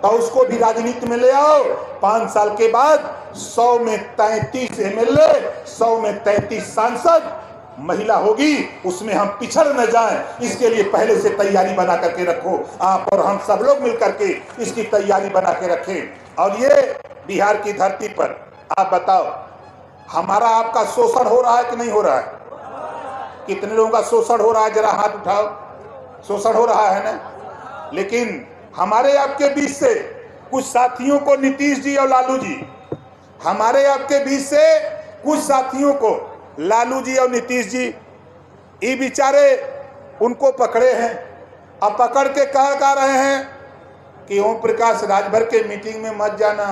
तो उसको भी राजनीति में ले आओ। 5 साल के बाद 100 में 33 MLA, 100 में 33 सांसद महिला होगी, उसमें हम पिछड़ न जाएं, इसके लिए पहले से तैयारी बना करके रखो। आप और हम सब लोग मिलकर के इसकी तैयारी बना के रखें। और ये बिहार की धरती पर आप बताओ, हमारा आपका शोषण हो रहा है कि नहीं हो रहा है? कितने लोगों का शोषण हो रहा है? जरा हाथ उठाओ। शोषण हो रहा है ना? लेकिन हमारे आपके बीच से कुछ साथियों को नीतीश जी और लालू जी, हमारे आपके बीच से कुछ साथियों को लालू जी और नीतीश जी, ये बेचारे उनको पकड़े हैं। अब पकड़ के कह रहे हैं कि ओम प्रकाश राजभर के मीटिंग में मत जाना,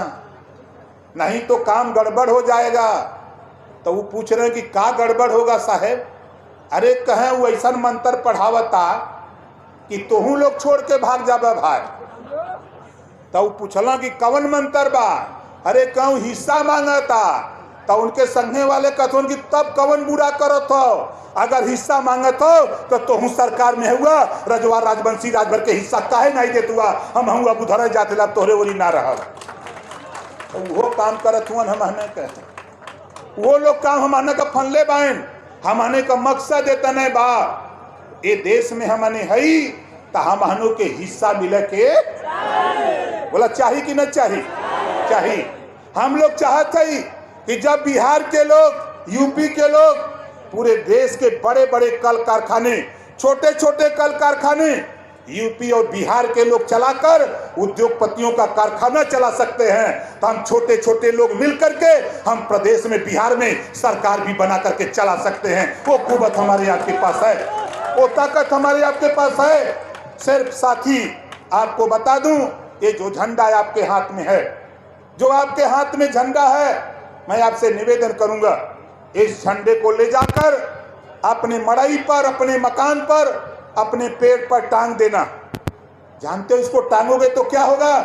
नहीं तो काम गड़बड़ हो जाएगा। तो वो पूछ रहे हैं कि क्या गड़बड़ होगा साहेब? अरे कहें वो ऐसा मंत्र पढ़ावता कि तोहू लोग छोड़ के भाग जाबे भाई। तो पूछला कि कवन मंत्र बा? अरे कहूँ हिस्सा मांगता। तो उनके संघे वाले कहथुन कि तब कवन बुरा करत हो, अगर हिस्सा मांगत हो तो तोहू सरकार में हुआ, रजवा राजवंशी राजभर के हिस्सा काहे नहीं देत हुआ? हम हुआ बुधर जाते ला तोहरे बोली ना रह। तो वो काम करत हुआ हम हने कहते, वो लोग काम हमाने का फनले बाइन, हमाने का मकसद इतने बा ये देश में हमने हई तो हमनों के हिस्सा मिले के बोला चाहिए कि न चाहिए? चाहिए। हम लोग चाहते ही कि जब बिहार के लोग, यूपी के लोग, पूरे देश के बड़े बड़े कल कारखाने, छोटे छोटे कल कारखाने यूपी और बिहार के लोग चलाकर उद्योगपतियों का कारखाना चला सकते हैं, तो हम छोटे छोटे लोग मिलकर के हम प्रदेश में, बिहार में सरकार भी बना करके चला सकते हैं। वो कुवत हमारे आपके पास है, वो ताकत हमारे आपके पास है। सिर्फ साथी आपको बता दूं, ये जो झंडा आपके हाथ में है, जो आपके हाथ में झंडा है, मैं आपसे निवेदन करूंगा इस झंडे को ले जाकर अपने मड़ई पर, अपने मकान पर, अपने पेड़ पर टांग देना। जानते हो इसको टांगोगे तो क्या होगा?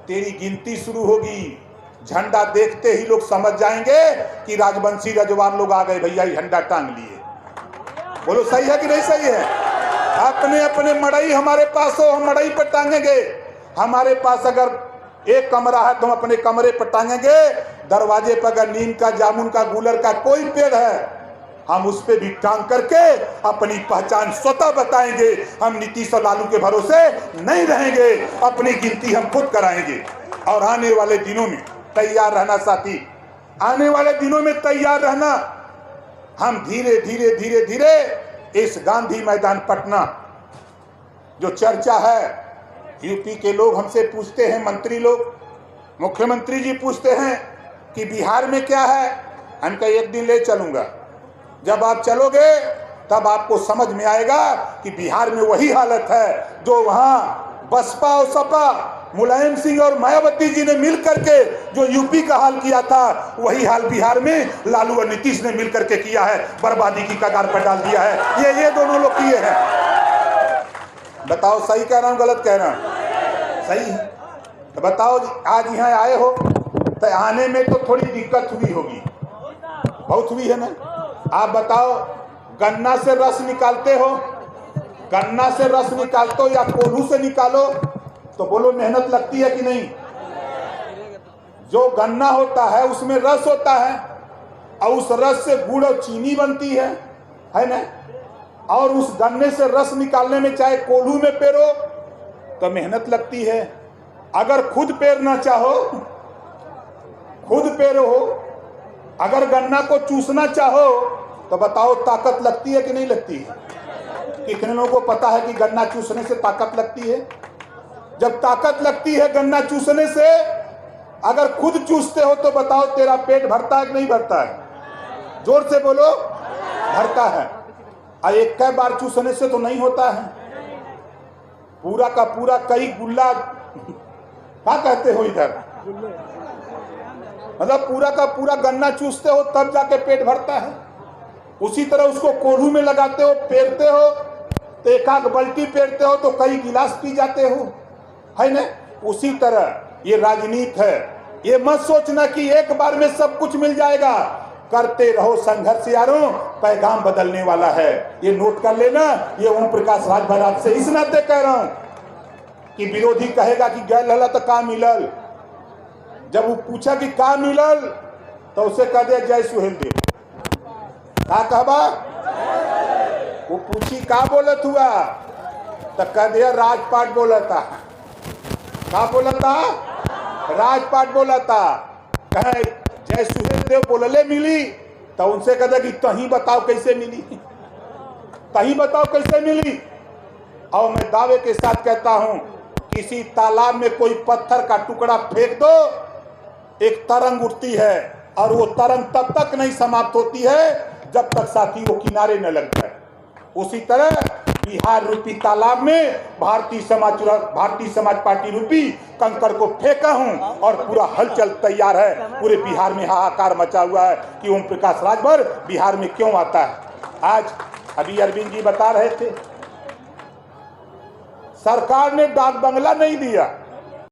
तेरी गिनती शुरू होगी। झंडा देखते ही लोग समझ जाएंगे कि राजवंशी रजवान लोग आ गए, भैया झंडा टांग लिए। बोलो सही है कि नहीं सही है? अपने अपने मड़ई हमारे पास हो, हम मड़ई पर टांगेंगे। हमारे पास अगर एक कमरा है तो हम अपने कमरे पर टांगेंगे। दरवाजे पर अगर नीम का, जामुन का, गूलर का कोई पेड़ है, हम उस पे भी टांग करके अपनी पहचान स्वतः बताएंगे। हम नीतीश और लालू के भरोसे नहीं रहेंगे, अपनी गिनती हम खुद कराएंगे। और आने वाले दिनों में तैयार रहना साथी, आने वाले दिनों में तैयार रहना। हम धीरे धीरे धीरे धीरे इस गांधी मैदान पटना जो चर्चा है, यूपी के लोग हमसे पूछते हैं, मंत्री लोग, मुख्यमंत्री जी पूछते हैं कि बिहार में क्या है। हमका एक दिन ले चलूंगा, जब आप चलोगे तब आपको समझ में आएगा कि बिहार में वही हालत है जो वहाँ बसपा और सपा, मुलायम सिंह और मायावती जी ने मिल करके जो यूपी का हाल किया था, वही हाल बिहार में लालू और नीतीश ने मिल करके किया है, बर्बादी की कगार पर डाल दिया है। ये दोनों लोग किए हैं। बताओ सही कह रहा हूँ, गलत कह रहा हूँ? सही है। तो बताओ, आज यहाँ आए हो तो आने में तो थोड़ी दिक्कत हुई होगी, बहुत हुई है ना? आप बताओ, गन्ना से रस निकालते हो, गन्ना से रस निकालते हो या कोल्हू से निकालो, तो बोलो मेहनत लगती है कि नहीं? जो गन्ना होता है उसमें रस होता है, और उस रस से गुड़ और चीनी बनती है ना? और उस गन्ने से रस निकालने में चाहे कोल्हू में पेरो तो मेहनत लगती है। अगर खुद पेरना चाहो, खुद पेरो। अगर गन्ना को चूसना चाहो तो बताओ ताकत लगती है कि नहीं लगती है? कितने लोगों को पता है कि गन्ना चूसने से ताकत लगती है? जब ताकत लगती है गन्ना चूसने से, अगर खुद चूसते हो तो बताओ तेरा पेट भरता है कि नहीं भरता है? जोर से बोलो, भरता है। और एक कई बार चूसने से तो नहीं होता है, पूरा का पूरा कई गुल्ला, क्या कहते हो इधर, मतलब पूरा का पूरा गन्ना चूसते हो तब जाके पेट भरता है। उसी तरह उसको कोल्हू में लगाते हो, पेरते हो तो एक आध बल्टी पेरते हो तो कई गिलास पी जाते हो, है ना? उसी तरह ये राजनीति है। ये मत सोचना कि एक बार में सब कुछ मिल जाएगा। करते रहो संघर्ष यारों, पैगाम बदलने वाला है। ये नोट कर लेना, ये ओम प्रकाश राजभर आपसे इस नाते कह रहा हूं। कि विरोधी कहेगा कि गैल हला तो का मिलल। जब वो पूछा कि का मिलल तो उसे कह दिया जय सुहेल देव। का कहबा? वो पूछी का बोलत हुआ तो कह दिया राजपाट बोलता। का बोलता? राजपाट बोलता। कहे जय सुहेल देव बोलले मिली तो उनसे कह दिया कि तही बताओ कैसे मिली, तही बताओ कैसे मिली। और मैं दावे के साथ कहता हूं, किसी तालाब में कोई पत्थर का टुकड़ा फेंक दो, एक तरंग उठती है और वो तरंग तब तक नहीं समाप्त होती है जब तक साथी वो किनारे न लग जाए। उसी तरह बिहार रूपी तालाब में भारतीय समाज पार्टी रूपी कंकड़ को फेंका हूं और पूरा हलचल तैयार है। पूरे बिहार में हाहाकार मचा हुआ है कि ओम प्रकाश राजभर बिहार में क्यों आता है। आज अभी अरविंद जी बता रहे थे, सरकार ने डाक बंगला नहीं दिया,